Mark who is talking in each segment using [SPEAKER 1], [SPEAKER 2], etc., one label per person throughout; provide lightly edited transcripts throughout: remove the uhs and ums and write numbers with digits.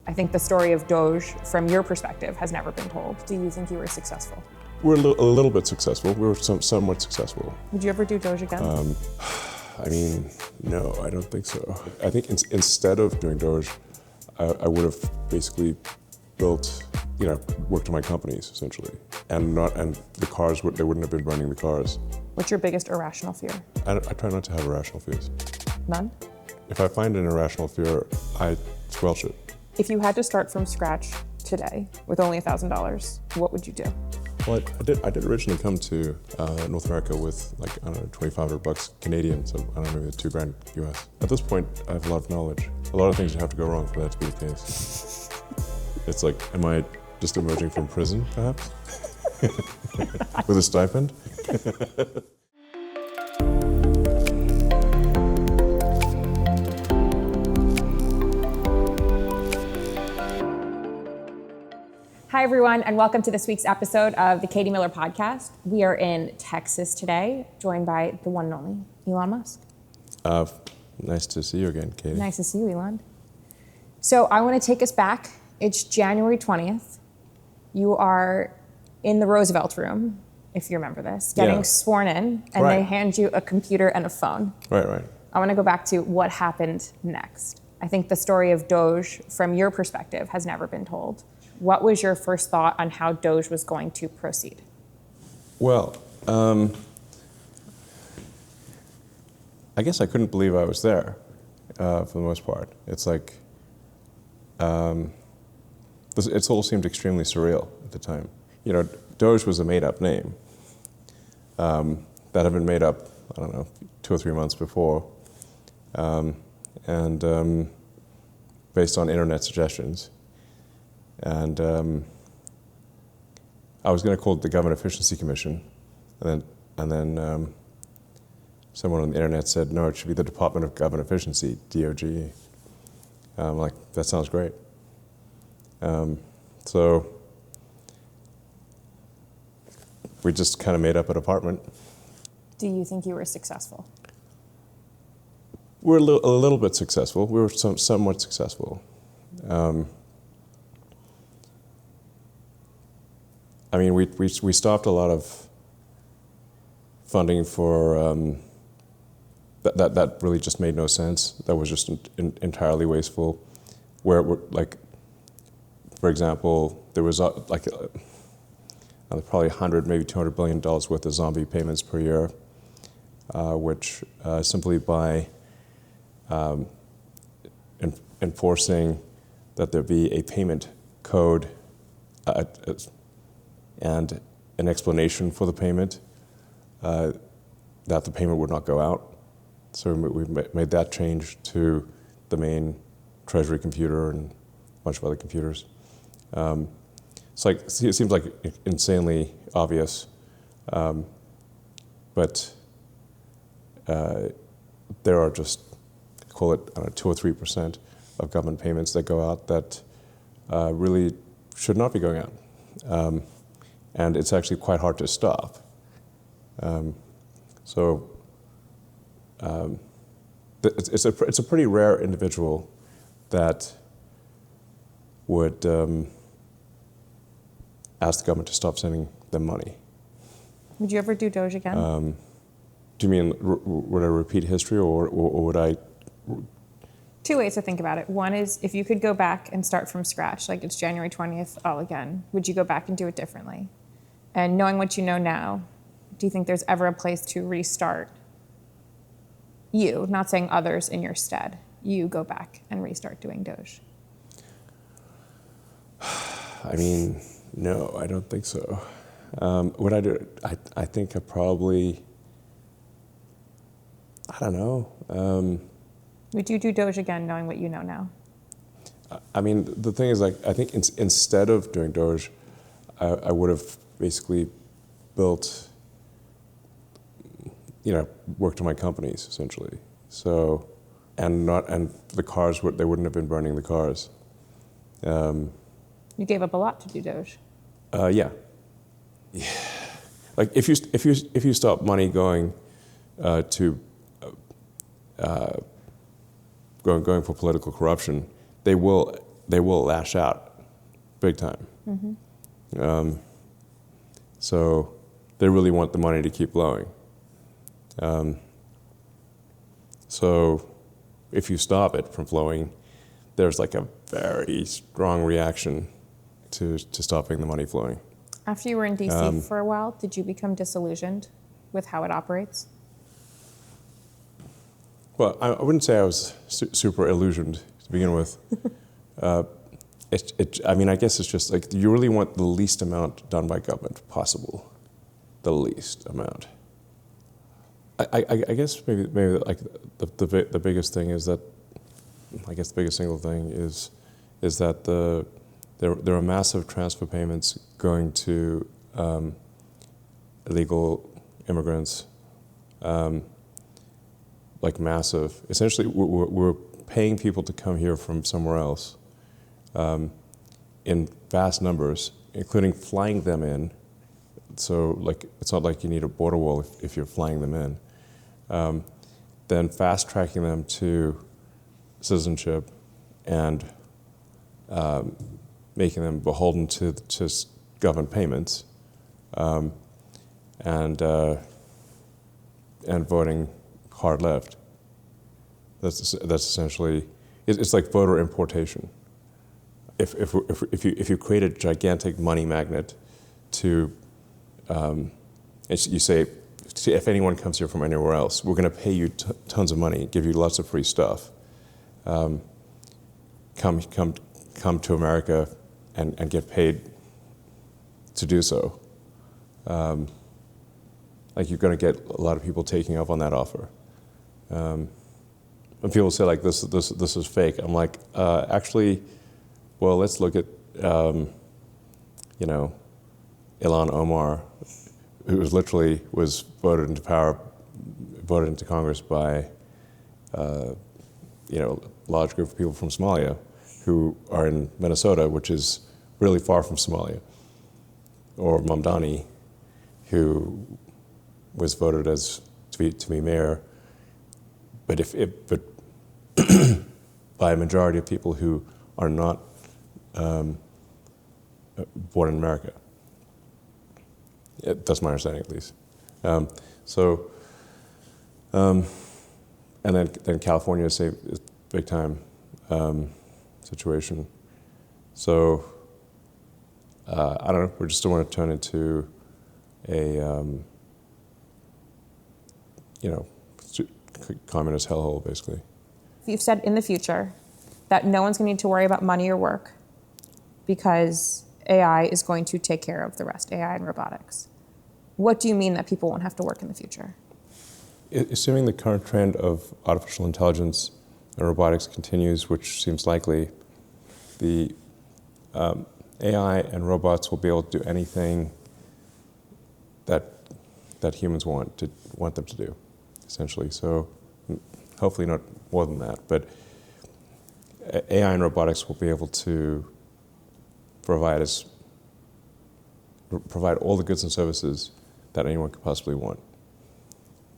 [SPEAKER 1] I think the story of DOGE, from your perspective, has never been told. Do you think you were successful?
[SPEAKER 2] We're a little bit successful. We were somewhat successful.
[SPEAKER 1] Would you ever do DOGE again?
[SPEAKER 2] No, I don't think so. I think instead of doing DOGE, I would have basically built, worked on my companies essentially, and the cars they wouldn't have been running the cars.
[SPEAKER 1] What's your biggest irrational fear?
[SPEAKER 2] I try not to have irrational fears.
[SPEAKER 1] None?
[SPEAKER 2] If I find an irrational fear, I squelch it.
[SPEAKER 1] If you had to start from scratch today with only $1,000, what would you do?
[SPEAKER 2] Well, I did originally come to North America with $2,500 Canadian, so I don't know, maybe $2,000 US. At this point, I have a lot of knowledge. A lot of things have to go wrong for that to be the case. It's like, am I just emerging from prison, perhaps? With a stipend?
[SPEAKER 1] Hi, everyone, and welcome to this week's episode of the Katie Miller Podcast. We are in Texas today, joined by the one and only Elon Musk.
[SPEAKER 2] Nice to see you again, Katie.
[SPEAKER 1] Nice to see you, Elon. So I want to take us back. It's January 20th. You are in the Roosevelt room, if you remember this, getting sworn in, and
[SPEAKER 2] Right.
[SPEAKER 1] they hand you a computer and a phone.
[SPEAKER 2] Right.
[SPEAKER 1] I want to go back to what happened next. I think the story of DOGE, from your perspective, has never been told. What was your first thought on how DOGE was going to proceed?
[SPEAKER 2] Well, I guess I couldn't believe I was there for the most part. It's like, it all seemed extremely surreal at the time. DOGE was a made-up name that had been made up, 2 or 3 months before, and based on internet suggestions. And I was going to call it the Government Efficiency Commission, and then someone on the internet said, no, it should be the Department of Government Efficiency, DOGE. I'm like, that sounds great. So we just kind of made up a department.
[SPEAKER 1] Do you think you were successful?
[SPEAKER 2] We're a little bit successful. We were somewhat successful. We stopped a lot of funding for that really just made no sense. That was just entirely wasteful. Where for example, there was probably 100, maybe $200 billion worth of zombie payments per year, which simply by enforcing that there be a payment code and an explanation for the payment, that the payment would not go out. So we made that change to the main Treasury computer and a bunch of other computers. It seems like insanely obvious, but there are just, call it 2 or 3% of government payments that go out that really should not be going out. And it's actually quite hard to stop. It's a pretty rare individual that would ask the government to stop sending them money.
[SPEAKER 1] Would you ever do DOGE again?
[SPEAKER 2] Do you mean would I repeat history, or would I?
[SPEAKER 1] 2 ways to think about it. One is if you could go back and start from scratch, like it's January 20th all again, would you go back and do it differently? And knowing what you know now, do you think there's ever a place to restart you, not saying others in your stead, you go back and restart doing DOGE?
[SPEAKER 2] No, I don't think so. Would I do it? I think I probably, I don't know.
[SPEAKER 1] Would you do DOGE again knowing what you know now?
[SPEAKER 2] The thing is, I think instead of doing DOGE, I would have basically built, worked on my companies essentially. So, and the cars they wouldn't have been burning the cars.
[SPEAKER 1] You gave up a lot to do DOGE.
[SPEAKER 2] Yeah. Like if you stop money going to going for political corruption, they will they will lash out big time. So they really want the money to keep flowing. So if you stop it from flowing, there's like a very strong reaction to stopping the money flowing.
[SPEAKER 1] After you were in DC for a while, did you become disillusioned with how it operates?
[SPEAKER 2] Well, I wouldn't say I was super illusioned to begin with. I mean, I guess it's just like you really want the least amount done by government possible, the least amount. I guess maybe like the biggest thing is that, I guess the biggest single thing is that there are massive transfer payments going to illegal immigrants, like massive. Essentially, we're paying people to come here from somewhere else in vast numbers, including flying them in. So, like, it's not like you need a border wall if you're flying them in. Then fast tracking them to citizenship and making them beholden to government payments, and voting hard left. That's essentially, it's like voter importation. If you create a gigantic money magnet to, you say, if anyone comes here from anywhere else, we're going to pay you tons of money, give you lots of free stuff. Come to America and get paid to do so. Like, you're going to get a lot of people taking up on that offer. When people say like this is fake, I'm like, actually, well, let's look at Ilhan Omar, who was voted into Congress by a large group of people from Somalia who are in Minnesota, which is really far from Somalia. Or Mamdani, who was voted to be mayor, but by a majority of people who are not born in America. That's my understanding, at least. And then California is a big time situation. So I don't know. We just don't want to turn into a communist hellhole, basically.
[SPEAKER 1] You've said in the future that no one's going to need to worry about money or work because AI is going to take care of the rest, AI and robotics. What do you mean that people won't have to work in the future?
[SPEAKER 2] Assuming the current trend of artificial intelligence and robotics continues, which seems likely, the AI and robots will be able to do anything that humans want them to do, essentially. So hopefully not more than that, but AI and robotics will be able to provide all the goods and services that anyone could possibly want.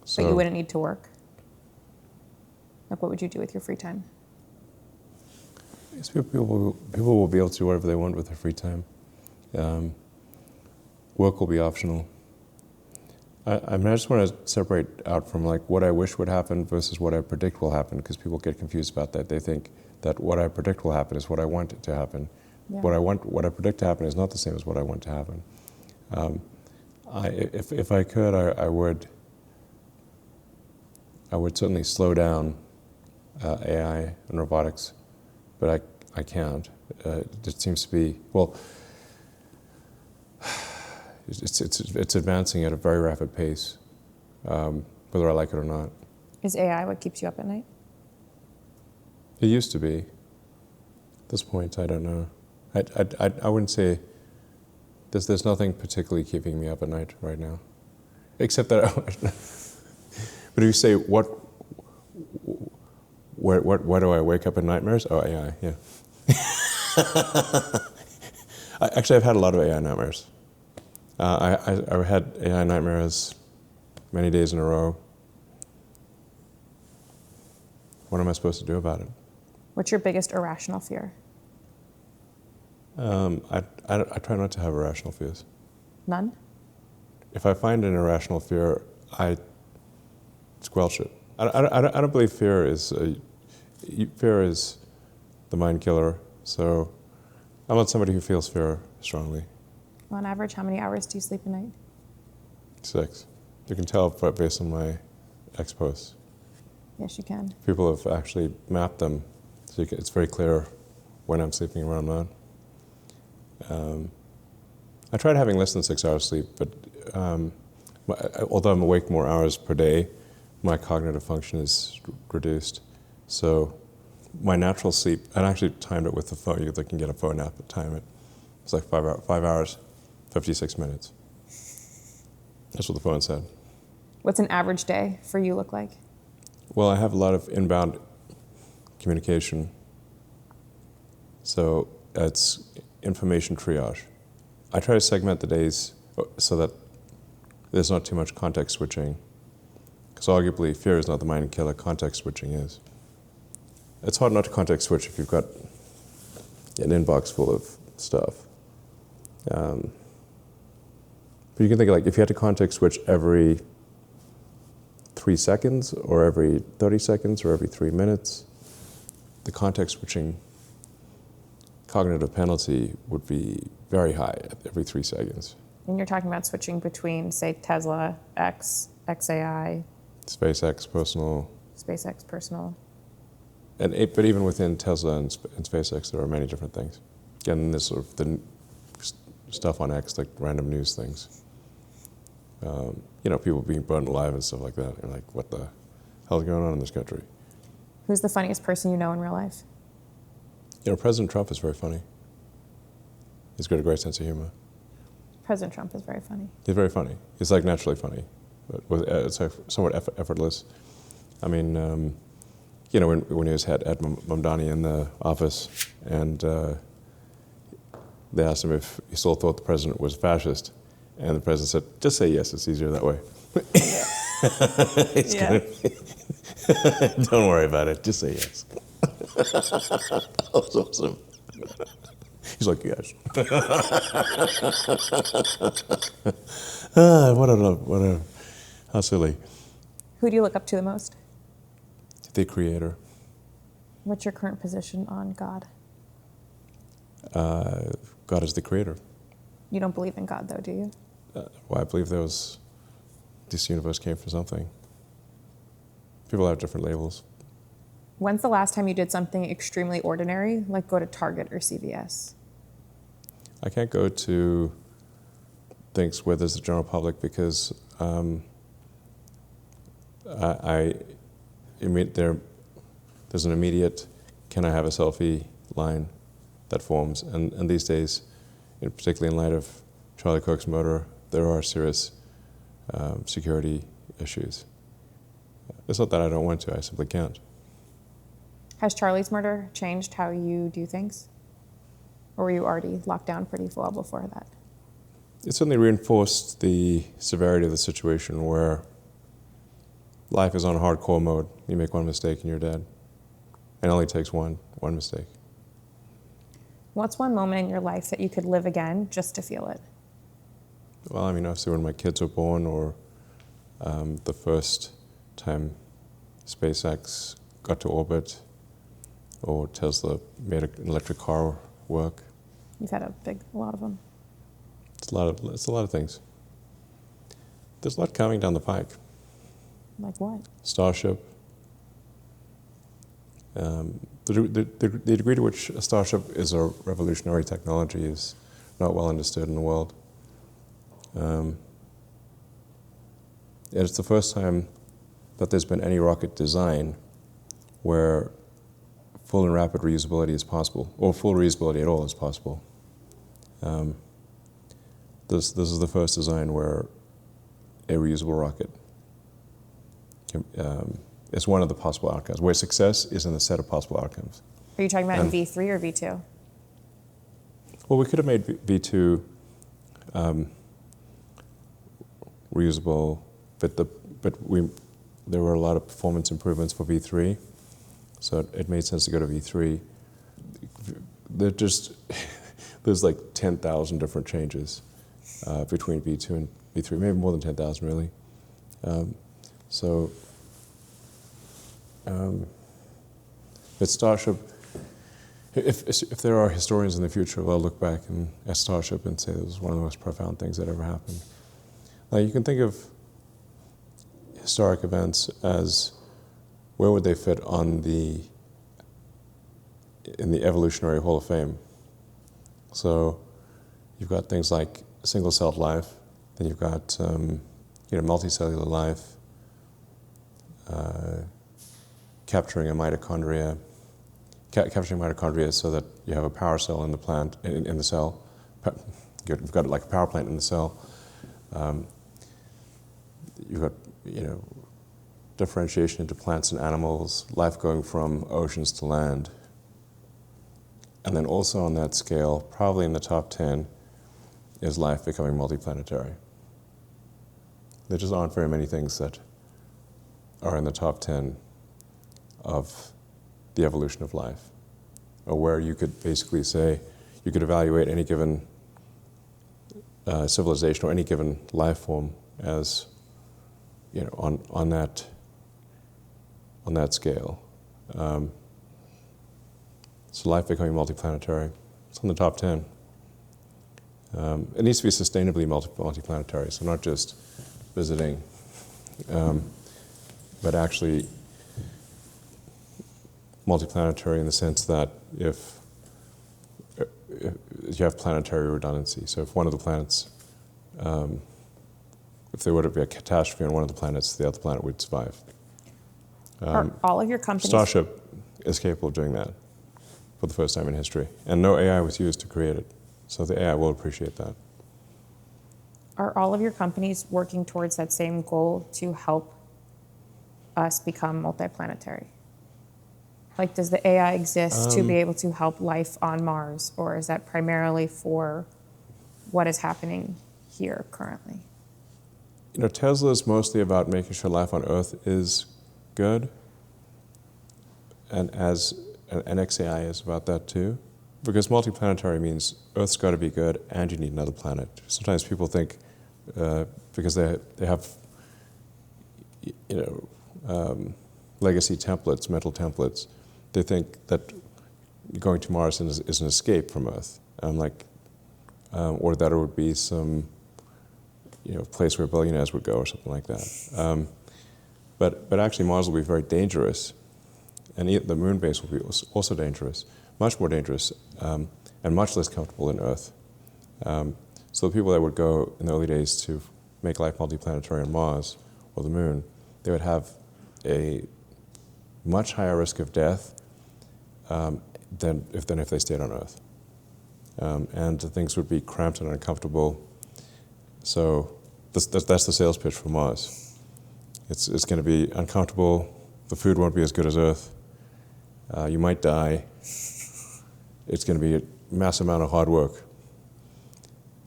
[SPEAKER 2] So,
[SPEAKER 1] but you wouldn't need to work? Like, what would you do with your free time?
[SPEAKER 2] Yes, people will be able to do whatever they want with their free time. Work will be optional. I just want to separate out from like what I wish would happen versus what I predict will happen, because people get confused about that. They think that what I predict will happen is what I want it to happen. Yeah. What I predict to happen is not the same as what I want to happen. If I could, I would certainly slow down AI and robotics, but I can't. It seems to be, well, it's advancing at a very rapid pace, whether I like it or not.
[SPEAKER 1] Is AI what keeps you up at night?
[SPEAKER 2] It used to be. At this point, I don't know. I wouldn't say there's nothing particularly keeping me up at night right now, except that. But if you say why do I wake up in nightmares? Oh, AI, yeah. Actually, I've had a lot of AI nightmares. I had AI nightmares many days in a row. What am I supposed to do about it?
[SPEAKER 1] What's your biggest irrational fear?
[SPEAKER 2] I try not to have irrational fears.
[SPEAKER 1] None?
[SPEAKER 2] If I find an irrational fear, I squelch it. I don't believe fear is the mind killer. So I'm not somebody who feels fear strongly.
[SPEAKER 1] On average, how many hours do you sleep a night?
[SPEAKER 2] 6. You can tell based on my X posts.
[SPEAKER 1] Yes, you can.
[SPEAKER 2] People have actually mapped them, so it's very clear when I'm sleeping and when I'm not. I tried having less than 6 hours sleep, but although I'm awake more hours per day, my cognitive function is reduced. So my natural sleep, and I actually timed it with the phone. You can get a phone app and time it. It's like 5 hours, 56 minutes. That's what the phone said.
[SPEAKER 1] What's an average day for you look like?
[SPEAKER 2] Well, I have a lot of inbound communication. So it's information triage. I try to segment the days so that there's not too much context switching. Because arguably, fear is not the mind killer, context switching is. It's hard not to context switch if you've got an inbox full of stuff. But you can think of, like, if you had to context switch every 3 seconds or every 30 seconds or every 3 minutes, the context switching cognitive penalty would be very high at every 3 seconds.
[SPEAKER 1] And you're talking about switching between, say, Tesla, X, XAI,
[SPEAKER 2] SpaceX, personal.
[SPEAKER 1] SpaceX, personal.
[SPEAKER 2] But even within Tesla and SpaceX, there are many different things. And there's sort of the stuff on X, like random news things. People being burned alive and stuff like that. You're like, what the hell is going on in this country?
[SPEAKER 1] Who's the funniest person you know in real life?
[SPEAKER 2] President Trump is very funny. He's got a great sense of humor.
[SPEAKER 1] President Trump is very funny.
[SPEAKER 2] He's very funny. He's like naturally funny, but it's like somewhat effortless. I mean, when he was had Ed Mamdani in the office, and they asked him if he still thought the president was a fascist, and the president said, "Just say yes. It's easier that way." Don't worry about it. Just say yes. That was awesome. He's like, yes. How silly.
[SPEAKER 1] Who do you look up to the most?
[SPEAKER 2] The Creator.
[SPEAKER 1] What's your current position on God?
[SPEAKER 2] God is the Creator.
[SPEAKER 1] You don't believe in God, though, do you?
[SPEAKER 2] I believe this universe came from something. People have different labels.
[SPEAKER 1] When's the last time you did something extremely ordinary, like go to Target or CVS?
[SPEAKER 2] I can't go to things where there's the general public because there's an immediate, can I have a selfie line that forms. And these days, particularly in light of Charlie Kirk's murder, there are serious security issues. It's not that I don't want to, I simply can't.
[SPEAKER 1] Has Charlie's murder changed how you do things? Or were you already locked down pretty well before that?
[SPEAKER 2] It certainly reinforced the severity of the situation where life is on hardcore mode. You make one mistake and you're dead. It only takes one mistake.
[SPEAKER 1] What's one moment in your life that you could live again just to feel it?
[SPEAKER 2] Well, I mean, obviously when my kids were born, or the first time SpaceX got to orbit, or Tesla made an electric car work.
[SPEAKER 1] You've had a lot of them.
[SPEAKER 2] It's a lot of things. There's a lot coming down the pike.
[SPEAKER 1] Like what?
[SPEAKER 2] Starship. The degree to which a Starship is a revolutionary technology is not well understood in the world. And it's the first time that there's been any rocket design where full and rapid reusability is possible, or full reusability at all is possible. This is the first design where a reusable rocket is one of the possible outcomes, where success is in the set of possible outcomes.
[SPEAKER 1] Are you talking about in V3 or V2?
[SPEAKER 2] Well, we could have made V2 reusable, but there were a lot of performance improvements for V3, so it made sense to go to V3. there's like 10,000 different changes between V2 and V3, maybe more than 10,000 really. At Starship, if there are historians in the future, they'll look back at Starship and say this was one of the most profound things that ever happened. Like, you can think of historic events as where would they fit in the Evolutionary Hall of Fame. So you've got things like single-celled life, then you've got multicellular life, capturing mitochondria so that you have a power cell in the plant, in the cell. You've got like a power plant in the cell. You've got, differentiation into plants and animals, life going from oceans to land. And then also on that scale, probably in the top 10, is life becoming multi-planetary. There just aren't very many things that are in the top 10 of the evolution of life, or where you could basically say, you could evaluate any given civilization or any given life form as, on that scale. So life becoming multi-planetary, it's on the top 10. It needs to be sustainably multi-planetary, so not just visiting, but actually multi-planetary in the sense that if you have planetary redundancy, so if one of the planets, if there were to be a catastrophe on one of the planets, the other planet would survive.
[SPEAKER 1] Are all of your companies...
[SPEAKER 2] Starship is capable of doing that for the first time in history, and no AI was used to create it, so the AI will appreciate that.
[SPEAKER 1] Are all of your companies working towards that same goal to help us become multiplanetary? Like, does the AI exist to be able to help life on Mars, or is that primarily for what is happening here currently?
[SPEAKER 2] Tesla is mostly about making sure life on Earth is good, and XAI is about that too, because multiplanetary means Earth's got to be good and you need another planet. Sometimes people think because they have legacy templates, mental templates, they think that going to Mars is an escape from Earth, or that it would be some place where billionaires would go or something like that. But actually Mars will be very dangerous, and the moon base will be also dangerous, much more dangerous, and much less comfortable than Earth. So the people that would go in the early days to make life multiplanetary on Mars or the moon, they would have a much higher risk of death than if they stayed on Earth. And things would be cramped and uncomfortable. So that's the sales pitch for Mars. It's going to be uncomfortable. The food won't be as good as Earth. You might die. It's going to be a massive amount of hard work.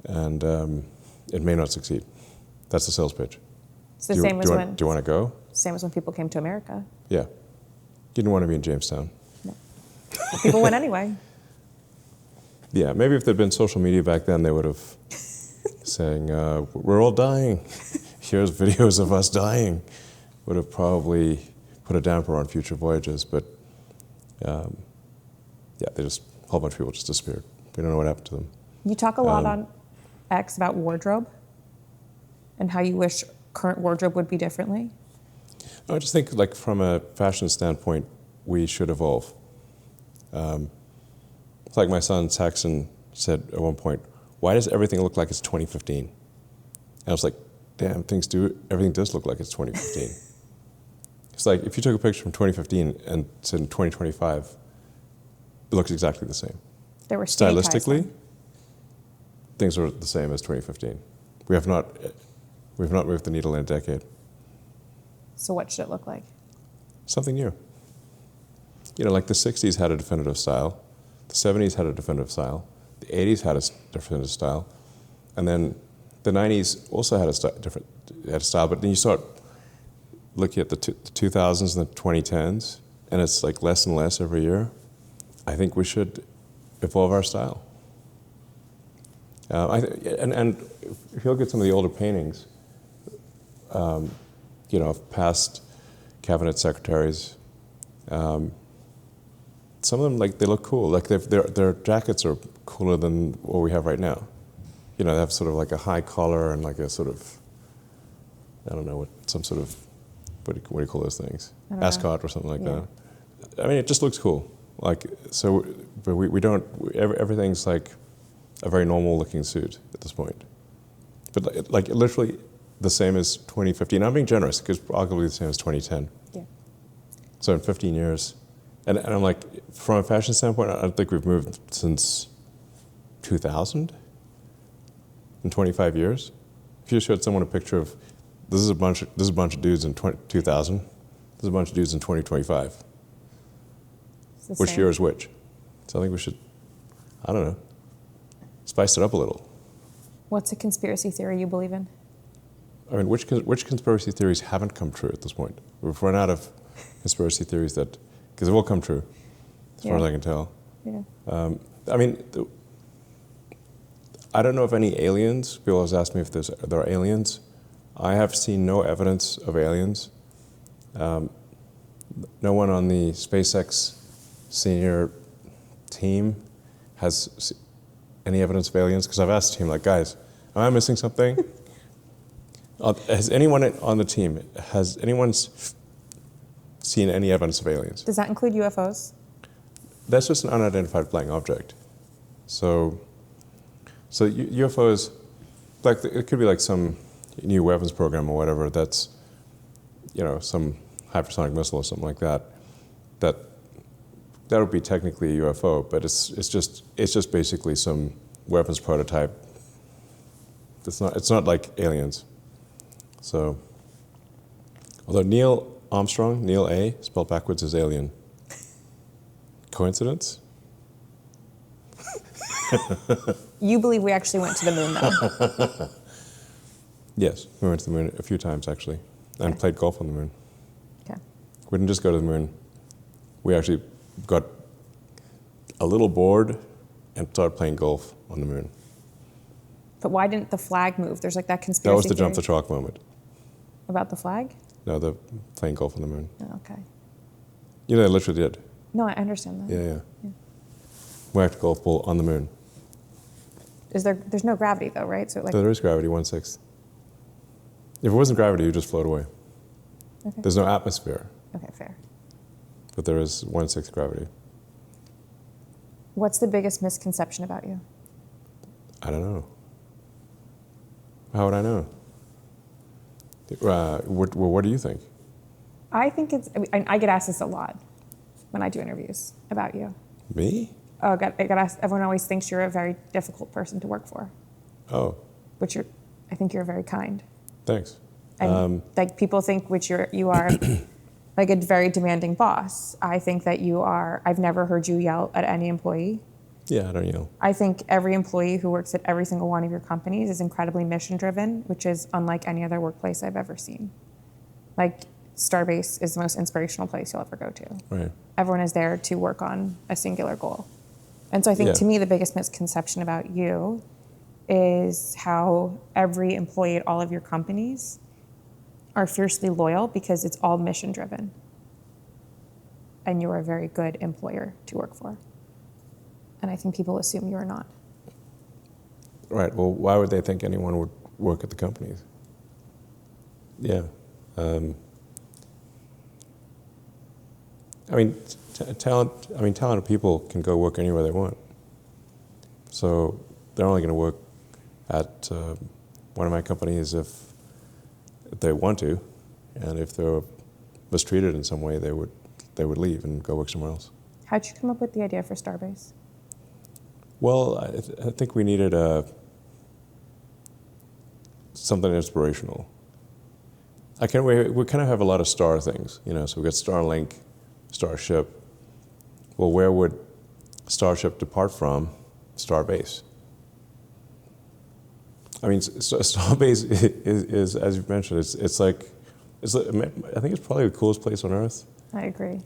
[SPEAKER 2] And it may not succeed. That's the sales pitch.
[SPEAKER 1] It's the same as when...
[SPEAKER 2] Do you want to go?
[SPEAKER 1] Same as when people came to America.
[SPEAKER 2] Yeah. You didn't want to be in Jamestown.
[SPEAKER 1] No. People went anyway.
[SPEAKER 2] Yeah, maybe if there'd been social media back then, they would have saying, we're all dying. Here's videos of us dying. Would have probably put a damper on future voyages, but a whole bunch of people just disappeared. We don't know what happened to them.
[SPEAKER 1] You talk a lot on X about wardrobe and how you wish current wardrobe would be differently.
[SPEAKER 2] I just think, like, from a fashion standpoint, we should evolve. It's like my son Saxon said at one point, why does everything look like it's 2015? And I was like, damn, everything does look like it's 2015. It's like, if you took a picture from 2015 and said in 2025, it looks exactly the same.
[SPEAKER 1] There were
[SPEAKER 2] stylistically, things are the same as 2015. We've not moved the needle in a decade.
[SPEAKER 1] So what should it look like?
[SPEAKER 2] Something new. Like the 60s had a definitive style, the 70s had a definitive style, the 80s had a definitive style, and then the 90s also had a style, but then you start looking at the 2000s and the 2010s, and it's like less and less every year. I think we should evolve our style. And if you look at some of the older paintings, of past cabinet secretaries, some of them, like, they look cool. Like, their jackets are cooler than what we have right now. They have sort of like a high collar and like a sort of, I don't know, some sort of, what do you call those things? Ascot or something like that. I mean, it just looks cool. Like, so, but we don't, everything's like a very normal looking suit at this point. But like literally the same as 2015. I'm being generous, because arguably the same as 2010.
[SPEAKER 1] Yeah.
[SPEAKER 2] So in 15 years, and I'm like, from a fashion standpoint, I don't think we've moved since 2000 in 25 years. If you showed someone a picture of, this is a bunch of dudes in 2000, this is a bunch of dudes in 2025. Which year is which? So I think we should, I don't know, spice it up a little.
[SPEAKER 1] What's a conspiracy theory you believe in?
[SPEAKER 2] I mean, which conspiracy theories haven't come true at this point? We've run out of conspiracy theories that, because they've all come true, as far as I can tell.
[SPEAKER 1] Yeah.
[SPEAKER 2] I mean, I don't know if any aliens, people always ask me if there are aliens. I have seen no evidence of aliens. No one on the SpaceX senior team has any evidence of aliens, because I've asked the team, like, guys, am I missing something? Has anyone on the team, has anyone seen any evidence of aliens?
[SPEAKER 1] Does that include UFOs?
[SPEAKER 2] That's just an unidentified flying object. So UFOs, like, it could be like some new weapons program or whatever that's, some hypersonic missile or something like that. That would be technically a UFO, but it's just basically some weapons prototype. It's not like aliens. So, although Neil Armstrong, Neil A, spelled backwards, is alien. Coincidence?
[SPEAKER 1] You believe we actually went to the moon, though?
[SPEAKER 2] Yes, we went to the moon a few times, actually, and played golf on the moon.
[SPEAKER 1] Okay.
[SPEAKER 2] We didn't just go to the moon. We actually got a little bored and started playing golf on the moon.
[SPEAKER 1] But why didn't the flag move? There's like that conspiracy
[SPEAKER 2] That was the
[SPEAKER 1] theory.
[SPEAKER 2] jump the shark moment.
[SPEAKER 1] About the flag?
[SPEAKER 2] No, the playing golf on the moon.
[SPEAKER 1] Oh, okay.
[SPEAKER 2] They literally did.
[SPEAKER 1] No, I understand that.
[SPEAKER 2] Yeah. Whacked a golf ball on the moon.
[SPEAKER 1] There's no gravity though, right? So
[SPEAKER 2] there is gravity, 1/6. If it wasn't gravity, you'd just float away.
[SPEAKER 1] Okay.
[SPEAKER 2] There's no atmosphere,
[SPEAKER 1] Okay, fair.
[SPEAKER 2] but there is 1/6 gravity.
[SPEAKER 1] What's the biggest misconception about you?
[SPEAKER 2] I don't know. How would I know? What do you think?
[SPEAKER 1] I think I get asked this a lot when I do interviews about you.
[SPEAKER 2] Me?
[SPEAKER 1] Oh, I get asked, everyone always thinks you're a very difficult person to work for.
[SPEAKER 2] Oh.
[SPEAKER 1] Which I think you're very kind.
[SPEAKER 2] Thanks.
[SPEAKER 1] And like people think you are like a very demanding boss. I think that I've never heard you yell at any employee.
[SPEAKER 2] Yeah, I don't yell.
[SPEAKER 1] I think every employee who works at every single one of your companies is incredibly mission driven, which is unlike any other workplace I've ever seen. Like Starbase is the most inspirational place you'll ever go to.
[SPEAKER 2] Right.
[SPEAKER 1] Everyone is there to work on a singular goal. And so I think to me the biggest misconception about you is how every employee at all of your companies are fiercely loyal because it's all mission driven. And you're a very good employer to work for. And I think people assume you're not.
[SPEAKER 2] Right. Well, why would they think anyone would work at the companies? Yeah. I mean, talented people can go work anywhere they want. So they're only going to work at one of my companies if they want to, and if they're mistreated in some way, they would leave and go work somewhere else.
[SPEAKER 1] How'd you come up with the idea for Starbase?
[SPEAKER 2] Well, I think we needed something inspirational. We kind of have a lot of star things, so we got Starlink, Starship. Well, where would Starship depart from Starbase? I mean, Starbase is, as you've mentioned, it's like, I think it's probably the coolest place on Earth.
[SPEAKER 1] I agree.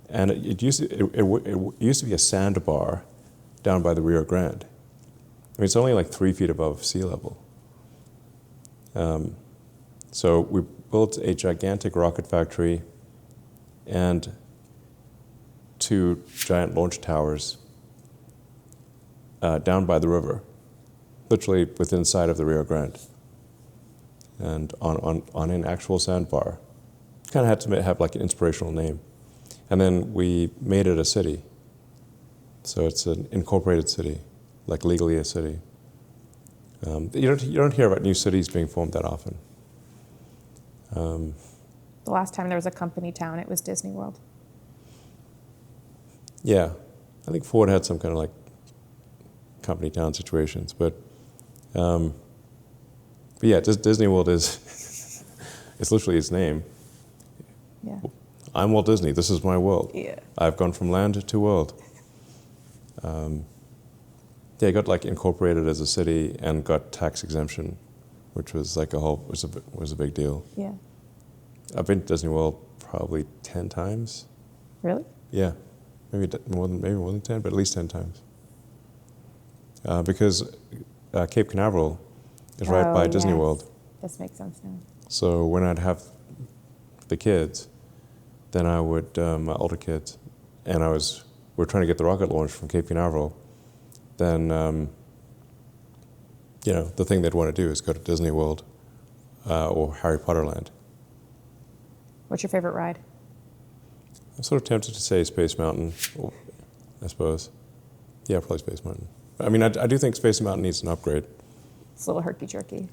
[SPEAKER 2] And it used to be a sandbar down by the Rio Grande. mean, it's only like 3 feet above sea level. So we built a gigantic rocket factory and 2 giant launch towers down by the river, literally within sight of the Rio Grande, and on an actual sandbar. Kind of had to have like an inspirational name. And then we made it a city. So it's an incorporated city, like legally a city. You don't hear about new cities being formed that often.
[SPEAKER 1] The last time there was a company town, it was Disney World.
[SPEAKER 2] Yeah, I think Ford had some kind of like company town situations, but yeah, Disney World is, it's literally its name.
[SPEAKER 1] Yeah.
[SPEAKER 2] I'm Walt Disney, this is my world.
[SPEAKER 1] Yeah.
[SPEAKER 2] I've gone from land to world. Yeah, it got like incorporated as a city and got tax exemption, which was like was a big deal.
[SPEAKER 1] Yeah.
[SPEAKER 2] I've been to Disney World probably 10 times.
[SPEAKER 1] Really?
[SPEAKER 2] Yeah, maybe more than 10, but at least 10 times. Because Cape Canaveral is right by Disney
[SPEAKER 1] yes.
[SPEAKER 2] World.
[SPEAKER 1] This makes sense now.
[SPEAKER 2] So when I'd have the kids, then I would, my older kids, and we're trying to get the rocket launch from Cape Canaveral, then, the thing they'd want to do is go to Disney World or Harry Potter Land.
[SPEAKER 1] What's your favorite ride?
[SPEAKER 2] I'm sort of tempted to say Space Mountain, I suppose. Yeah, probably Space Mountain. I mean, I do think Space Mountain needs an upgrade.
[SPEAKER 1] It's a little herky-jerky.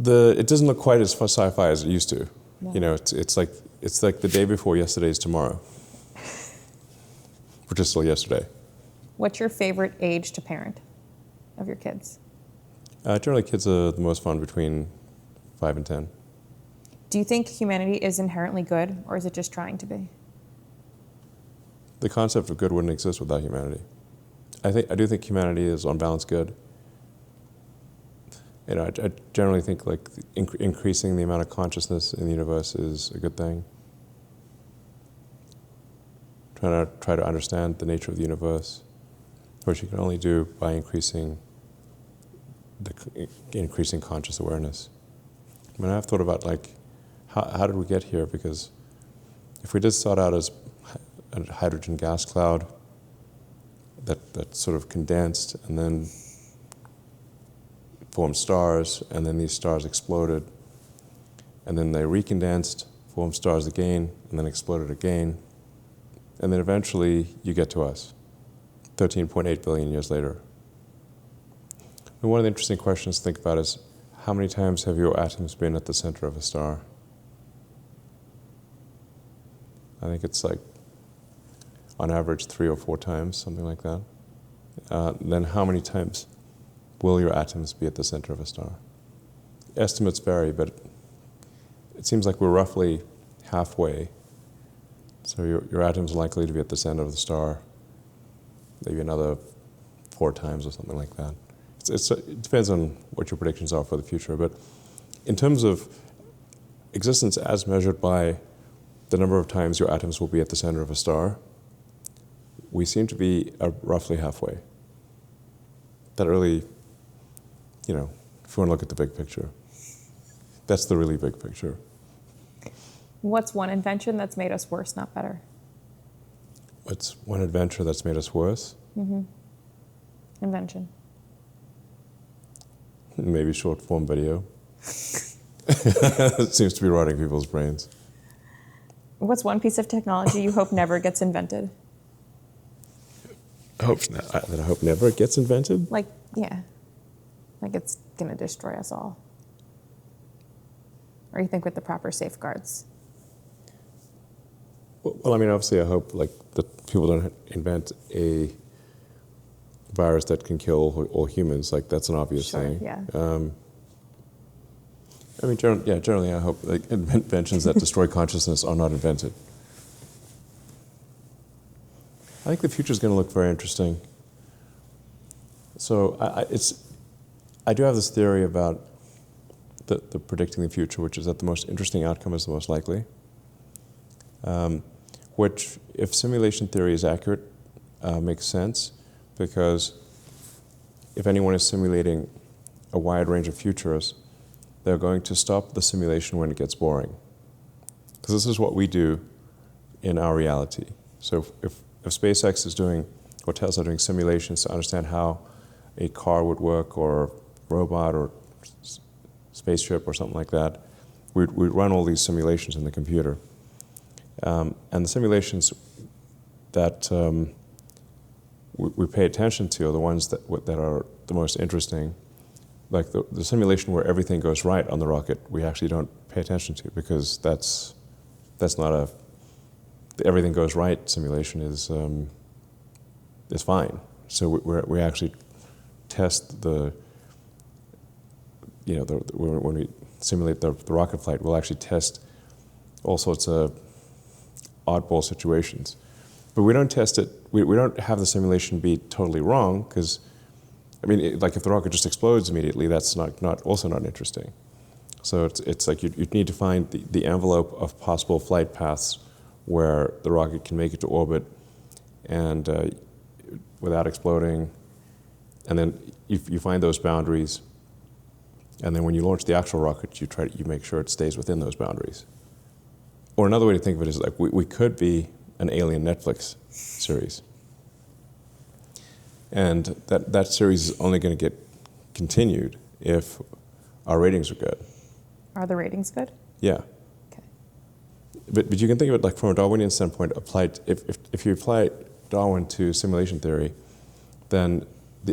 [SPEAKER 2] It doesn't look quite as sci-fi as it used to.
[SPEAKER 1] No.
[SPEAKER 2] You know, it's like the day before yesterday's tomorrow, which is still yesterday.
[SPEAKER 1] What's your favorite age to parent of your kids?
[SPEAKER 2] Generally, kids are the most fun between 5 and 10.
[SPEAKER 1] Do you think humanity is inherently good, or is it just trying to be?
[SPEAKER 2] The concept of good wouldn't exist without humanity. I do think humanity is on balance good. You know, I generally think like increasing the amount of consciousness in the universe is a good thing. Try to understand the nature of the universe, which you can only do by increasing conscious awareness. I mean, I've thought about like, how did we get here? Because if we did start out as a hydrogen gas cloud that sort of condensed and then formed stars, and then these stars exploded, and then they recondensed, formed stars again, and then exploded again, and then eventually you get to us, 13.8 billion years later. And one of the interesting questions to think about is, how many times have your atoms been at the center of a star? I think it's like, on average, 3 or 4 times, something like that. Then how many times will your atoms be at the center of a star? Estimates vary, but it seems like we're roughly halfway. So your atom's likely to be at the center of the star, maybe another 4 times or something like that. It depends on what your predictions are for the future, but in terms of existence as measured by the number of times your atoms will be at the center of a star, we seem to be roughly halfway. That really, if you want to look at the big picture, that's the really big picture.
[SPEAKER 1] What's one invention that's made us worse, not better?
[SPEAKER 2] What's one adventure that's made us worse?
[SPEAKER 1] Invention.
[SPEAKER 2] Maybe short form video. It seems to be rotting people's brains.
[SPEAKER 1] What's one piece of technology you hope never gets invented?
[SPEAKER 2] I hope never gets invented?
[SPEAKER 1] Like it's going to destroy us all. Or you think with the proper safeguards?
[SPEAKER 2] Well, I mean, obviously I hope that people don't invent a virus that can kill all humans. Like, that's an obvious thing.
[SPEAKER 1] Yeah.
[SPEAKER 2] I mean, generally I hope inventions that destroy consciousness are not invented. I think the future is going to look very interesting. So I do have this theory about the predicting the future, which is that the most interesting outcome is the most likely. Which, if simulation theory is accurate, makes sense, because if anyone is simulating a wide range of futures, they're going to stop the simulation when it gets boring. Because this is what we do in our reality. So if SpaceX is doing, or Tesla doing simulations to understand how a car would work, or robot, or spaceship, or something like that, we'd run all these simulations in the computer. And the simulations that we pay attention to are the ones that are the most interesting. Like the simulation where everything goes right on the rocket, we actually don't pay attention to, because that's not the everything goes right simulation is fine. So we actually test when we simulate the rocket flight, we'll actually test all sorts of oddball situations. But we don't test it, we don't have the simulation be totally wrong, because, I mean, like if the rocket just explodes immediately, that's also not interesting. So it's like you need to find the envelope of possible flight paths where the rocket can make it to orbit and without exploding. And then you find those boundaries, and then when you launch the actual rocket, you make sure it stays within those boundaries. Or another way to think of it is like we could be an alien Netflix series. And that series is only going to get continued if our ratings are good.
[SPEAKER 1] Are the ratings good?
[SPEAKER 2] Yeah.
[SPEAKER 1] Okay.
[SPEAKER 2] But you can think of it like from a Darwinian standpoint, applied if you apply Darwin to simulation theory, then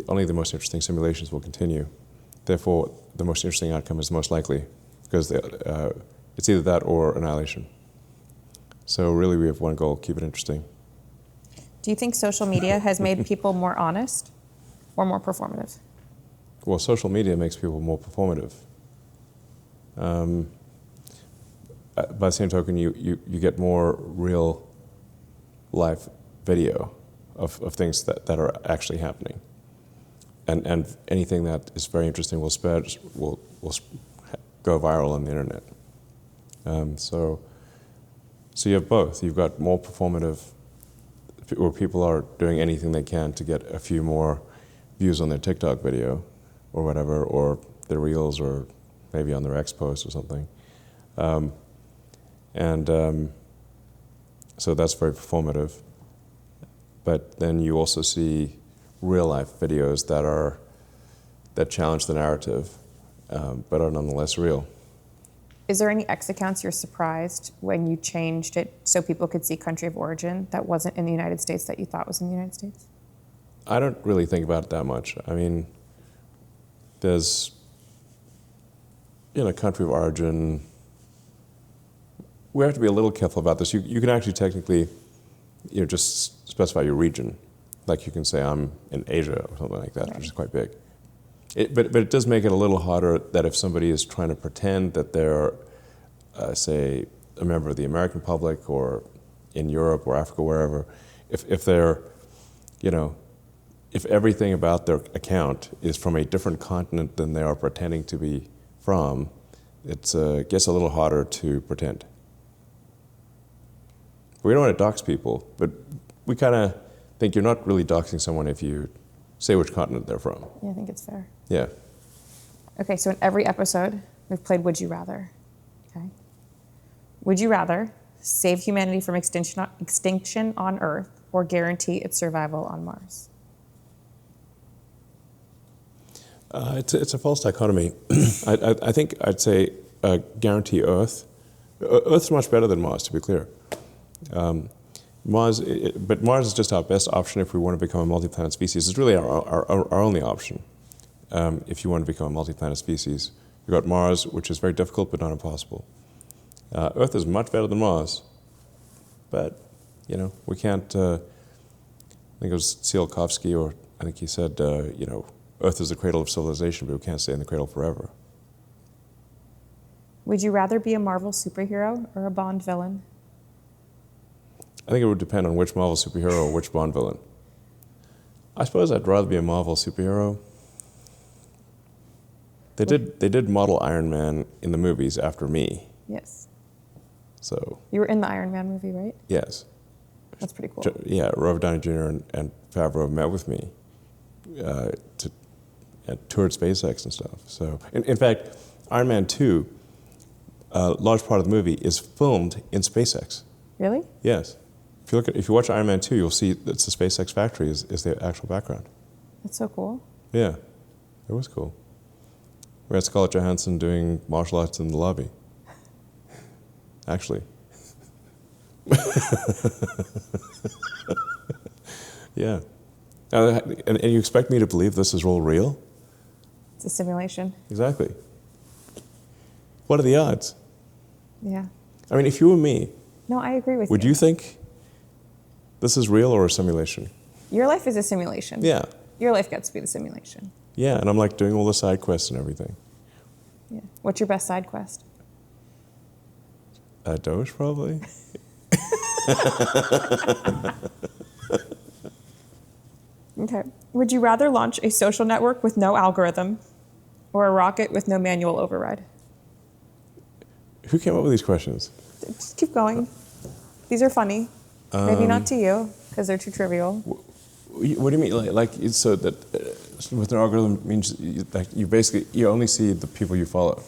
[SPEAKER 2] only the most interesting simulations will continue. Therefore, the most interesting outcome is the most likely, because it's either that or annihilation. So really we have one goal: keep it interesting.
[SPEAKER 1] Do you think social media has made people more honest or more performative?
[SPEAKER 2] Well, social media makes people more performative. By the same token, you get more real life video of things that are actually happening. And anything that is very interesting will go viral on the internet. So you have both. You've got more performative, where people are doing anything they can to get a few more views on their TikTok video or whatever, or their Reels, or maybe on their X post or something. So that's very performative. But then you also see real life videos that challenge the narrative, but are nonetheless real.
[SPEAKER 1] Is there any X accounts you're surprised when you changed it so people could see country of origin that wasn't in the United States that you thought was in the United States?
[SPEAKER 2] I don't really think about it that much. I mean, there's, country of origin. We have to be a little careful about this. You can actually technically, just specify your region. Like you can say, I'm in Asia or something like that, right, which is quite big. But it does make it a little harder that if somebody is trying to pretend that they're, say, a member of the American public, or in Europe or Africa, wherever, if they're, if everything about their account is from a different continent than they are pretending to be from, it gets a little harder to pretend. We don't want to dox people, but we kind of think you're not really doxing someone if you say which continent they're from.
[SPEAKER 1] Yeah, I think it's fair.
[SPEAKER 2] Yeah.
[SPEAKER 1] Okay, so in every episode, we've played Would You Rather. Okay. Would you rather save humanity from extinction on Earth, or guarantee its survival on Mars?
[SPEAKER 2] It's a false dichotomy. I think I'd say guarantee Earth. Earth's much better than Mars, to be clear. But Mars is just our best option if we want to become a multi-planet species. It's really our only option if you want to become a multi-planet species. You've got Mars, which is very difficult but not impossible. Earth is much better than Mars, but we can't. I think it was Tsiolkovsky, or I think he said, Earth is the cradle of civilization, but we can't stay in the cradle forever.
[SPEAKER 1] Would you rather be a Marvel superhero or a Bond villain?
[SPEAKER 2] I think it would depend on which Marvel superhero or which Bond villain. I suppose I'd rather be a Marvel superhero. They did model Iron Man in the movies after me.
[SPEAKER 1] Yes.
[SPEAKER 2] So.
[SPEAKER 1] You were in the Iron Man movie, right?
[SPEAKER 2] Yes.
[SPEAKER 1] That's pretty cool.
[SPEAKER 2] Yeah, Robert Downey Jr. and Favreau met with me to toured SpaceX and stuff. So, in fact, Iron Man 2, a large part of the movie is filmed in SpaceX.
[SPEAKER 1] Really?
[SPEAKER 2] Yes. If you watch Iron Man 2, you'll see that's the SpaceX factory is the actual background.
[SPEAKER 1] That's so cool.
[SPEAKER 2] Yeah, it was cool. We had Scarlett Johansson doing martial arts in the lobby. Actually. Yeah. And you expect me to believe this is all real?
[SPEAKER 1] It's a simulation.
[SPEAKER 2] Exactly. What are the odds?
[SPEAKER 1] Yeah.
[SPEAKER 2] I mean, if you were me,
[SPEAKER 1] No, I agree with you.
[SPEAKER 2] would you think this is real or a simulation?
[SPEAKER 1] Your life is a simulation.
[SPEAKER 2] Yeah.
[SPEAKER 1] Your life gets to be the simulation.
[SPEAKER 2] Yeah, and I'm like doing all the side quests and everything.
[SPEAKER 1] Yeah. What's your best side quest?
[SPEAKER 2] DOGE, probably?
[SPEAKER 1] Okay. Would you rather launch a social network with no algorithm or a rocket with no manual override?
[SPEAKER 2] Who came up with these questions?
[SPEAKER 1] Just keep going. These are funny. Maybe not to you, because they're too trivial.
[SPEAKER 2] What do you mean? Like so that with an algorithm means you only see the people you follow.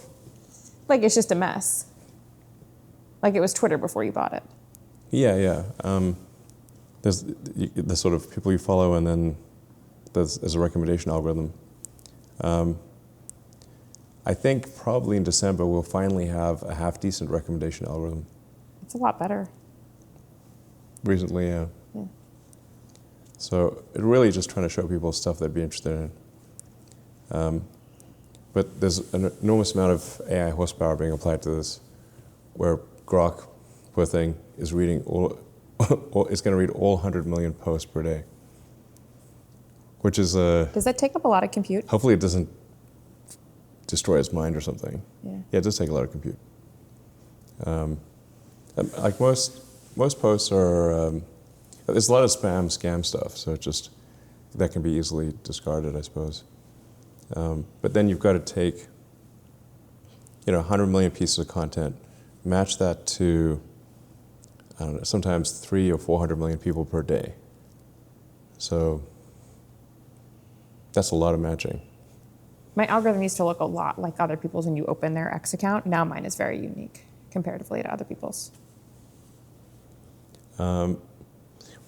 [SPEAKER 1] Like it's just a mess. Like it was Twitter before you bought it.
[SPEAKER 2] Yeah. There's the sort of people you follow, and then there's a recommendation algorithm. I think probably in December we'll finally have a half-decent recommendation algorithm.
[SPEAKER 1] It's a lot better.
[SPEAKER 2] Recently, yeah.
[SPEAKER 1] Yeah.
[SPEAKER 2] So it really just trying to show people stuff they'd be interested in. But there's an enormous amount of AI horsepower being applied to this, where Grok, poor thing, is reading it's going to read all 100 million posts per day, which is
[SPEAKER 1] Does that take up a lot of compute?
[SPEAKER 2] hopefully it doesn't destroy its mind or something.
[SPEAKER 1] Yeah.
[SPEAKER 2] Yeah, it does take a lot of compute. Like most posts are, there's a lot of spam, scam stuff, so that can be easily discarded, I suppose. But then you've got to take, 100 million pieces of content, match that to, I don't know, sometimes 300 or 400 million people per day. So that's a lot of matching.
[SPEAKER 1] My algorithm used to look a lot like other people's when you open their X account. Now mine is very unique comparatively to other people's.
[SPEAKER 2] Well,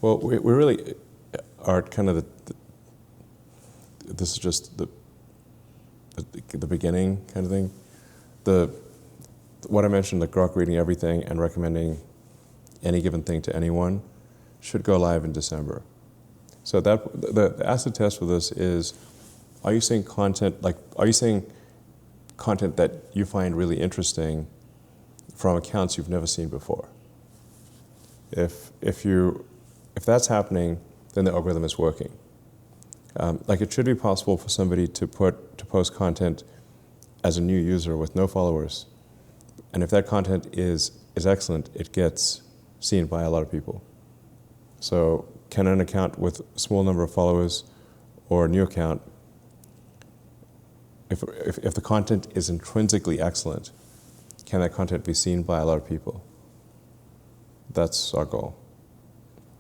[SPEAKER 2] we really are kind of this is just the beginning kind of thing. What I mentioned, the Grok reading everything and recommending any given thing to anyone, should go live in December. So the acid test for this is, are you seeing content that you find really interesting from accounts you've never seen before? If that's happening, then the algorithm is working. It should be possible for somebody to post content as a new user with no followers, and if that content is excellent, it gets seen by a lot of people. So, can an account with a small number of followers or a new account, if the content is intrinsically excellent, can that content be seen by a lot of people? That's our goal.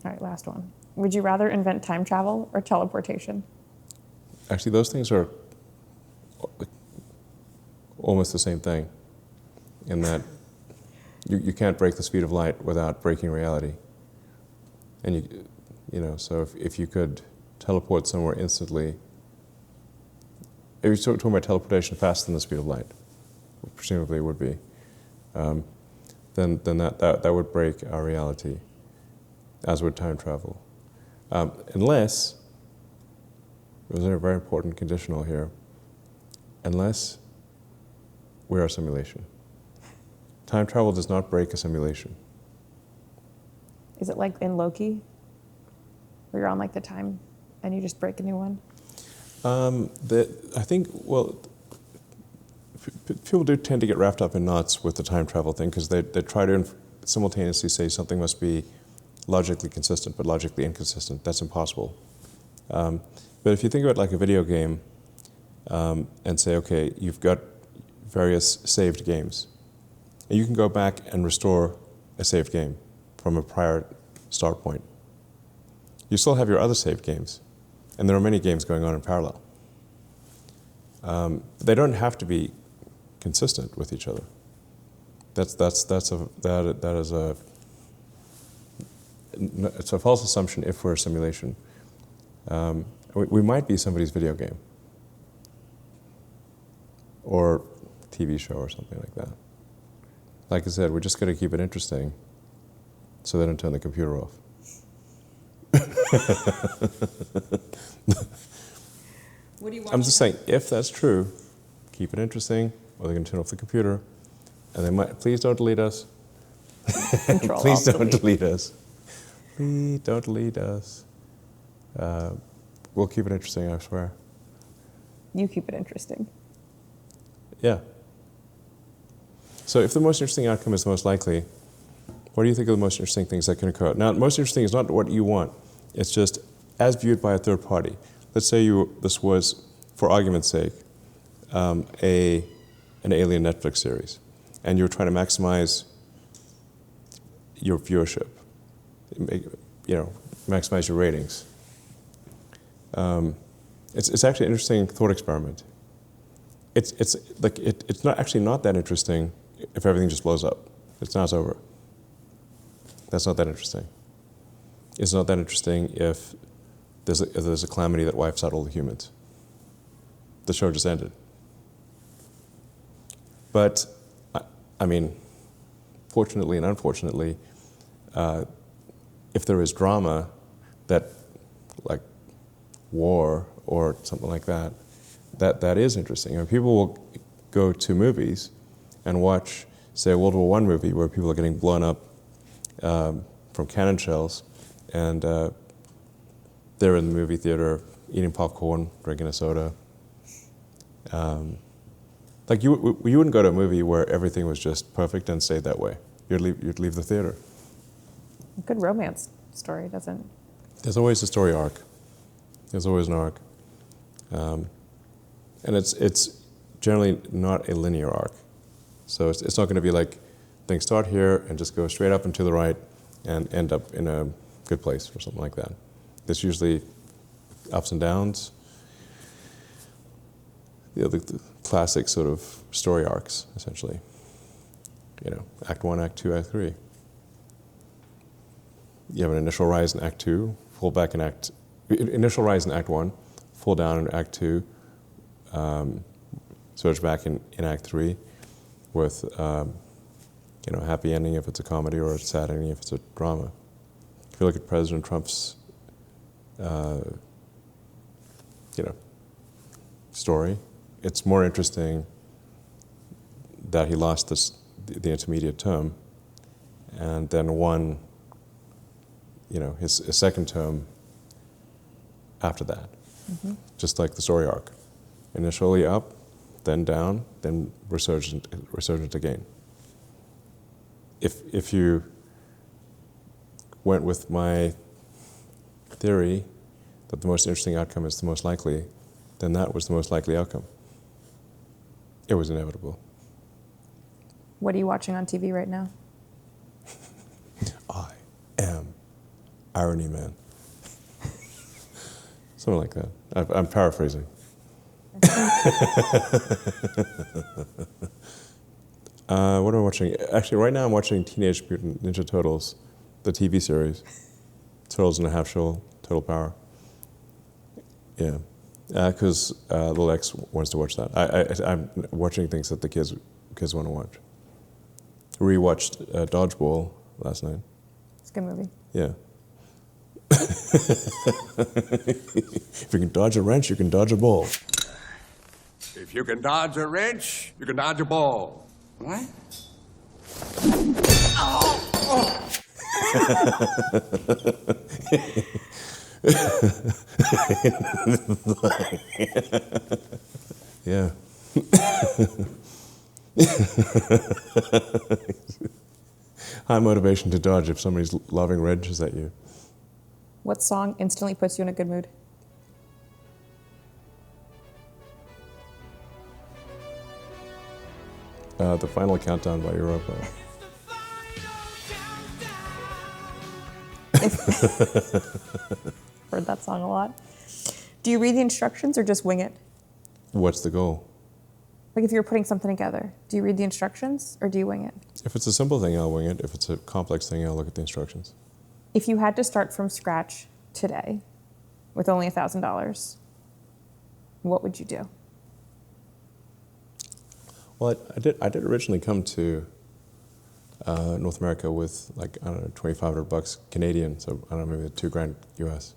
[SPEAKER 1] All right, last one. Would you rather invent time travel or teleportation?
[SPEAKER 2] Actually, those things are almost the same thing, in that you can't break the speed of light without breaking reality. And so if you could teleport somewhere instantly, if you're talking about teleportation faster than the speed of light, presumably it would be, then that would break our reality, as would time travel. Unless, there's a very important conditional here, unless we're a simulation. Time travel does not break a simulation.
[SPEAKER 1] Is it like in Loki, where you're on the time and you just break a new one?
[SPEAKER 2] I think, people do tend to get wrapped up in knots with the time travel thing, because they try to simultaneously say something must be logically consistent but logically inconsistent. That's impossible. But if you think about like a video game, and say, okay, you've got various saved games, and you can go back and restore a saved game from a prior start point. You still have your other saved games, and there are many games going on in parallel. They don't have to be consistent with each other. It's a false assumption if we're a simulation. We might be somebody's video game or TV show or something like that. Like I said, we're just going to keep it interesting so they don't turn the computer off.
[SPEAKER 1] What do you want?
[SPEAKER 2] I'm just saying, if that's true, keep it interesting, or they're going to turn off the computer, and they might. Please don't delete us.
[SPEAKER 1] Control
[SPEAKER 2] Please
[SPEAKER 1] Alt
[SPEAKER 2] don't
[SPEAKER 1] delete.
[SPEAKER 2] delete us. Please don't delete us. We'll keep it interesting, I swear.
[SPEAKER 1] You keep it interesting.
[SPEAKER 2] Yeah. So if the most interesting outcome is the most likely, what do you think are the most interesting things that can occur? Now, most interesting is not what you want. It's just as viewed by a third party. Let's say this was, for argument's sake, an alien Netflix series, and you were trying to maximize your viewership, maximize your ratings. It's actually an interesting thought experiment. It's not actually not that interesting if everything just blows up. Now it's over. That's not that interesting. It's not that interesting if there's a calamity that wipes out all the humans. The show just ended. But, I mean, fortunately and unfortunately, if there is drama that, like war or something like that, that is interesting. I mean, people will go to movies and watch, say, a World War I movie where people are getting blown up from cannon shells, and they're in the movie theater eating popcorn, drinking a soda. Like you wouldn't go to a movie where everything was just perfect and stayed that way. You'd leave the theater.
[SPEAKER 1] A good romance story doesn't.
[SPEAKER 2] There's always a story arc. There's always an arc, and it's generally not a linear arc. So it's not going to be like things start here and just go straight up and to the right and end up in a good place or something like that. There's usually ups and downs. The classic sort of story arcs, essentially. Act 1, Act 2, Act 3. You have an initial rise in Act 2, fall back in initial rise in Act 1, fall down in Act 2, surge back in Act 3 with a happy ending if it's a comedy or a sad ending if it's a drama. If you look at President Trump's story, it's more interesting that he lost the intermediate term and then won his second term after that. Mm-hmm. Just like the story arc. Initially up, then down, then resurgent again. If you went with my theory that the most interesting outcome is the most likely, then that was the most likely outcome. It was inevitable.
[SPEAKER 1] What are you watching on TV right now?
[SPEAKER 2] I am Irony Man. Something like that. I'm paraphrasing. What am I watching? Actually, right now I'm watching Teenage Mutant Ninja Turtles, the TV series. Turtles in a Half Shell, Total Power. Yeah, because little X wants to watch that. I'm watching things that the kids want to watch. Rewatched Dodgeball last night.
[SPEAKER 1] It's a good movie.
[SPEAKER 2] Yeah. If you can dodge a wrench, you can dodge a ball.
[SPEAKER 3] If you can dodge a wrench, you can dodge a ball. What?
[SPEAKER 2] Yeah. High motivation to dodge if somebody's lobbing wrenches at you.
[SPEAKER 1] What song instantly puts you in a good mood?
[SPEAKER 2] The Final Countdown by Europa.
[SPEAKER 1] Heard that song a lot. Do you read the instructions or just wing it?
[SPEAKER 2] What's the goal?
[SPEAKER 1] Like if you're putting something together, do you read the instructions or do you wing it?
[SPEAKER 2] If it's a simple thing, I'll wing it. If it's a complex thing, I'll look at the instructions.
[SPEAKER 1] If you had to start from scratch today with only $1,000, what would you do?
[SPEAKER 2] Well, I did originally come to North America with like, I don't know, 2,500 bucks Canadian, so I don't know, maybe $2,000 US.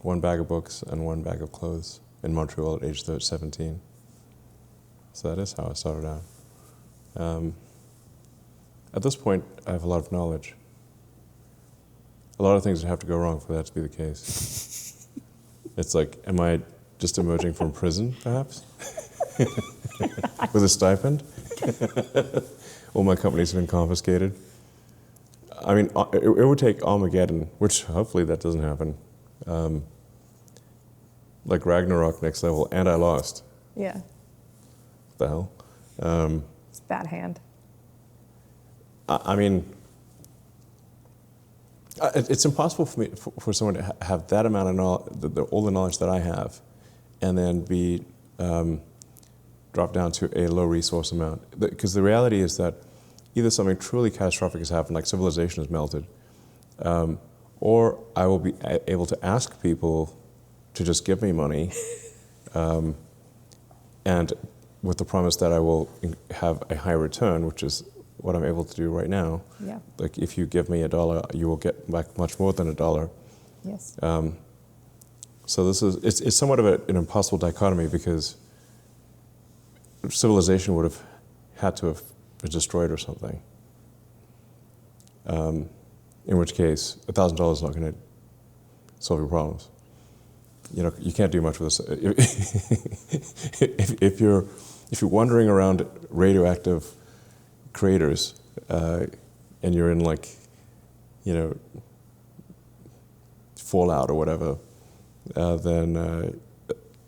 [SPEAKER 2] One bag of books and one bag of clothes in Montreal at age 17. So that is how I started out. At this point, I have a lot of knowledge. A lot of things would have to go wrong for that to be the case. It's like, am I just emerging from prison, perhaps? With a stipend? All my companies have been confiscated. I mean, it would take Armageddon, which hopefully that doesn't happen. Like Ragnarok next level, and I lost.
[SPEAKER 1] Yeah.
[SPEAKER 2] What the hell?
[SPEAKER 1] It's a bad hand.
[SPEAKER 2] I mean, it's impossible for me, for someone to have that amount of knowledge, all the knowledge that I have, and then be dropped down to a low resource amount. Because the reality is that either something truly catastrophic has happened, like civilization has melted, or I will be able to ask people to just give me money, and with the promise that I will have a high return, which is what I'm able to do right now.
[SPEAKER 1] Yeah.
[SPEAKER 2] Like if you give me $1, you will get back much more than $1.
[SPEAKER 1] Yes.
[SPEAKER 2] So it's somewhat of an impossible dichotomy, because civilization would have had to have been destroyed or something. In which case, $1,000 is not going to solve your problems. You know, you can't do much with this. If you're wandering around radioactive craters and you're in, like, you know, fallout or whatever, then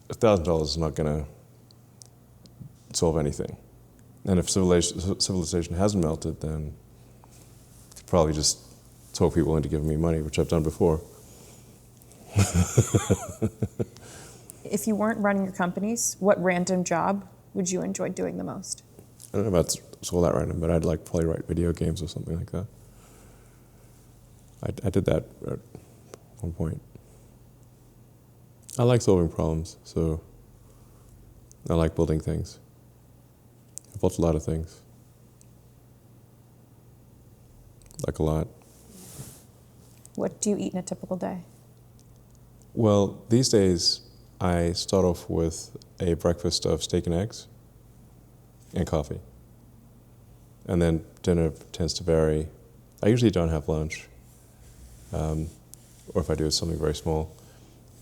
[SPEAKER 2] $1,000 is not going to solve anything. And if civilization hasn't melted, then you probably just talk people into giving me money, which I've done before.
[SPEAKER 1] If you weren't running your companies, what random job would you enjoy doing the most?
[SPEAKER 2] I don't know if it's all that random, but I'd like probably write video games or something like that. I did that at one point. I like solving problems, so I like building things. I built a lot of things. Like a lot.
[SPEAKER 1] What do you eat in a typical day?
[SPEAKER 2] Well, these days, I start off with a breakfast of steak and eggs and coffee. And then dinner tends to vary. I usually don't have lunch, or if I do, it's something very small.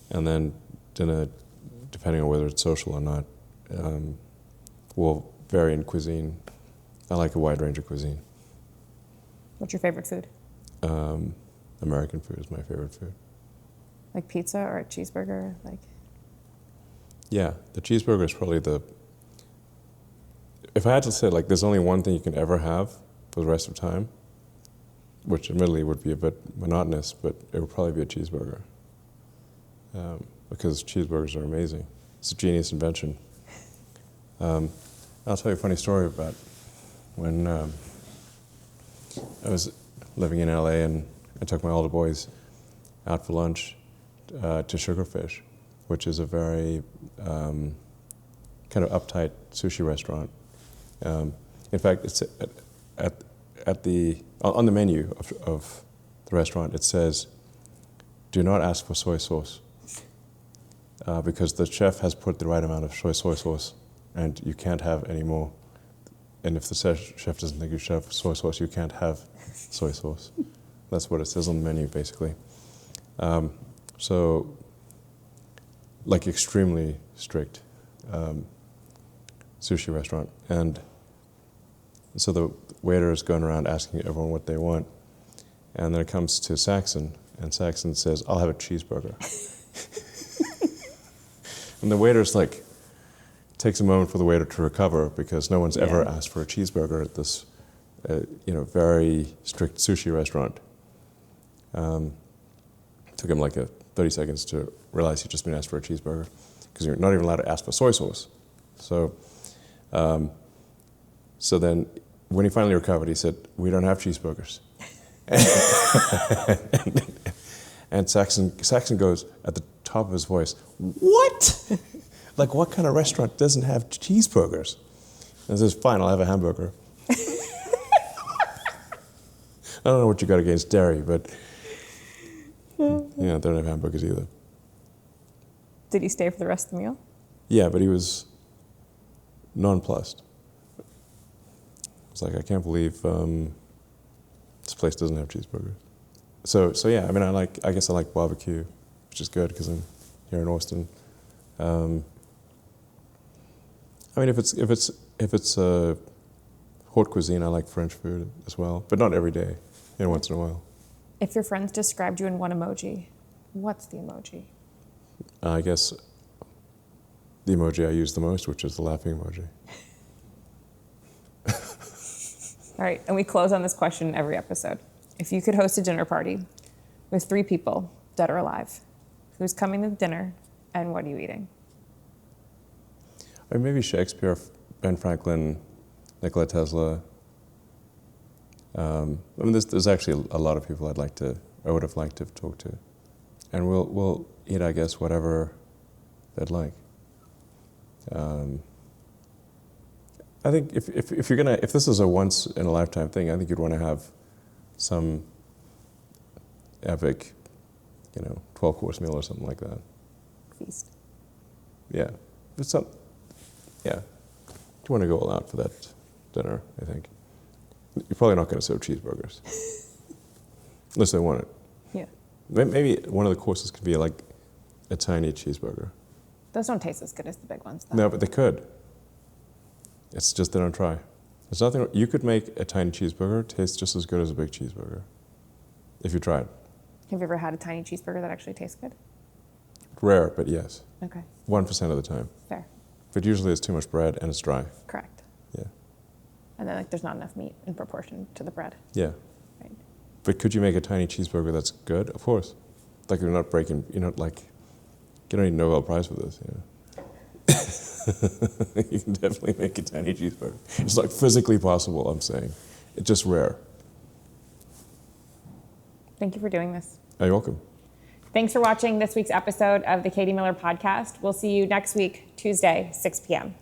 [SPEAKER 2] And then dinner, depending on whether it's social or not, will vary in cuisine. I like a wide range of cuisine.
[SPEAKER 1] What's your favorite food?
[SPEAKER 2] American food is my favorite food.
[SPEAKER 1] Like pizza or a cheeseburger? Like.
[SPEAKER 2] Yeah, the cheeseburger is probably if I had to say, like, there's only one thing you can ever have for the rest of time, which admittedly would be a bit monotonous, but it would probably be a cheeseburger. Because cheeseburgers are amazing. It's a genius invention. I'll tell you a funny story about when I was living in LA and I took my older boys out for lunch to Sugarfish, which is a very kind of uptight sushi restaurant. In fact, it's on the menu of the restaurant, it says, "Do not ask for soy sauce," because the chef has put the right amount of soy sauce, and you can't have any more. And if the chef doesn't think you should have soy sauce, you can't have soy sauce. That's what it says on the menu, basically. So, like, extremely strict sushi restaurant. And so the waiter is going around asking everyone what they want. And then it comes to Saxon, and Saxon says, "I'll have a cheeseburger." And the waiter's like, takes a moment for the waiter to recover, because no one's ever asked for a cheeseburger at this very strict sushi restaurant. Took him like 30 seconds to realize he'd just been asked for a cheeseburger. because you're not even allowed to ask for soy sauce. So, so then when he finally recovered, he said, "We don't have cheeseburgers." And Saxon goes at the top of his voice, "What? Like, what kind of restaurant doesn't have cheeseburgers?" And says, "Fine, I'll have a hamburger." I don't know what you got against dairy, but yeah, they don't have hamburgers either.
[SPEAKER 1] Did he stay for the rest of the meal?
[SPEAKER 2] Yeah, but he was nonplussed. It's like, I can't believe this place doesn't have cheeseburgers. So yeah, I mean, I guess I like barbecue, which is good because I'm here in Austin. I mean, if it's haute cuisine, I like French food as well, but not every day. Once in a while.
[SPEAKER 1] If your friends described you in one emoji, what's the emoji?
[SPEAKER 2] I guess the emoji I use the most, which is the laughing emoji.
[SPEAKER 1] All right, and we close on this question in every episode. If you could host a dinner party with 3 people, dead or alive, who's coming to the dinner and what are you eating?
[SPEAKER 2] I mean, maybe Shakespeare, Ben Franklin, Nikola Tesla. I mean, there's actually a lot of people I would have liked to talk to, and we'll eat, I guess, whatever they'd like. I think if this is a once in a lifetime thing, I think you'd want to have some epic, 12-course meal or something like that.
[SPEAKER 1] Feast.
[SPEAKER 2] Yeah, yeah. You want to go all out for that dinner, I think. You're probably not going to serve cheeseburgers. Unless they want it.
[SPEAKER 1] Yeah.
[SPEAKER 2] Maybe one of the courses could be like a tiny cheeseburger.
[SPEAKER 1] Those don't taste as good as the big ones, though.
[SPEAKER 2] No, but they could. It's just they don't try. There's nothing. You could make a tiny cheeseburger taste just as good as a big cheeseburger, if you tried.
[SPEAKER 1] Have you ever had a tiny cheeseburger that actually tastes good?
[SPEAKER 2] Rare, but yes.
[SPEAKER 1] Okay.
[SPEAKER 2] 1% of the time.
[SPEAKER 1] Fair.
[SPEAKER 2] But usually it's too much bread and it's dry.
[SPEAKER 1] Correct.
[SPEAKER 2] Yeah.
[SPEAKER 1] And then there's not enough meat in proportion to the bread.
[SPEAKER 2] Yeah.
[SPEAKER 1] Right.
[SPEAKER 2] But could you make a tiny cheeseburger that's good? Of course. Like you don't need a Nobel Prize for this. You can definitely make a tiny cheeseburger. It's like physically possible, I'm saying. It's just rare.
[SPEAKER 1] Thank you for doing this.
[SPEAKER 2] You're welcome.
[SPEAKER 1] Thanks for watching this week's episode of the Katie Miller Podcast. We'll see you next week, Tuesday, 6 p.m.